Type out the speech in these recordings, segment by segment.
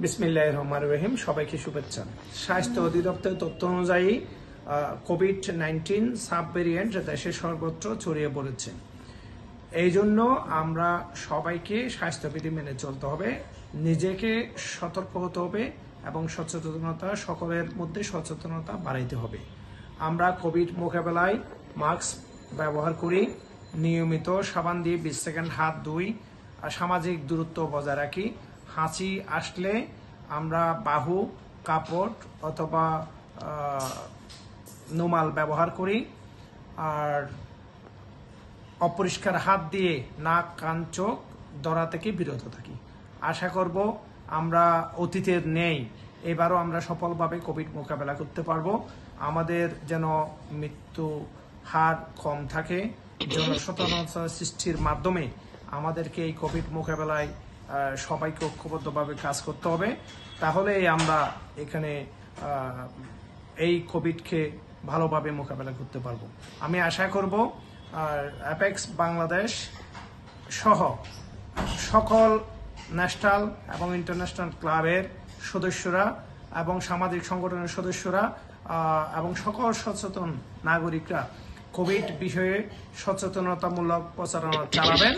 বিসমিল্লাহির রহমানির রহিম। সবাইকে শুভেচ্ছা। স্বাস্থ্য অধিদপ্তরের তথ্য অনুযায়ী কোভিড-19 সাব ভেরিয়েন্ট দেশে সর্বত্র ছড়িয়ে পড়েছে। এই জন্য আমরা সবাইকে স্বাস্থ্যবিধি মেনে চলতে হবে, নিজেকে সতর্ক হতে হবে এবং সকলের মধ্যে সচেতনতা বাড়াইতে হবে। আমরা কোভিড মোকাবেলায় মাস্ক ব্যবহার করি, নিয়মিত সাবান দিয়ে 20 সেকেন্ড হাত ধুই, সামাজিক দূরত্ব বজায় রাখি। হাঁচি আসলে আমরা বাহু কাপড় অথবা রুমাল ব্যবহার করি, আর অপরিষ্কার হাত দিয়ে নাক কান চোখ ধরা থেকে বিরত থাকি। আশা করব আমরা অতীতের নেই এবারও আমরা সফলভাবে কোভিড মোকাবেলা করতে পারবো। আমাদের যেন মৃত্যু হার কম থাকে, জনসচেতনতা সৃষ্টির মাধ্যমে আমাদেরকে এই কোভিড মোকাবেলায় সবাইকে ঐক্যবদ্ধভাবে কাজ করতে হবে। তাহলে আমরা এখানে এই কোভিডকে ভালোভাবে মোকাবেলা করতে পারবো। আমি আশা করব অ্যাপেক্স বাংলাদেশ সহ সকল ন্যাশনাল এবং ইন্টারন্যাশনাল ক্লাবের সদস্যরা এবং সামাজিক সংগঠনের সদস্যরা এবং সকল সচেতন নাগরিকরা কোভিড বিষয়ে সচেতনতামূলক প্রচারণা চালাবেন,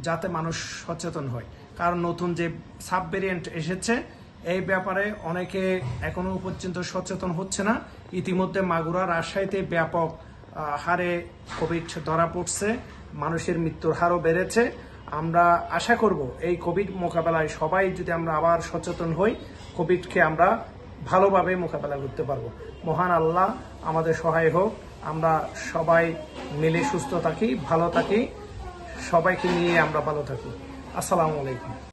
যাতে মানুষ সচেতন হয়। কারণ নতুন যে সাব ভেরিয়েন্ট এসেছে এই ব্যাপারে অনেকে এখনো পর্যন্ত সচেতন হচ্ছে না। ইতিমধ্যে মাগুরা, রাজশাহীতে ব্যাপক হারে কোভিড ধরা পড়ছে, মানুষের মৃত্যুর হারও বেড়েছে। আমরা আশা করব এই কোভিড মোকাবেলায় সবাই যদি আমরা আবার সচেতন হই, কোভিডকে আমরা ভালোভাবে মোকাবেলা করতে পারবো। মহান আল্লাহ আমাদের সহায় হোক, আমরা সবাই মিলে সুস্থ থাকি, ভালো থাকি, সবাইকে নিয়ে আমরা ভালো থাকি। আসসালামু আলাইকুম।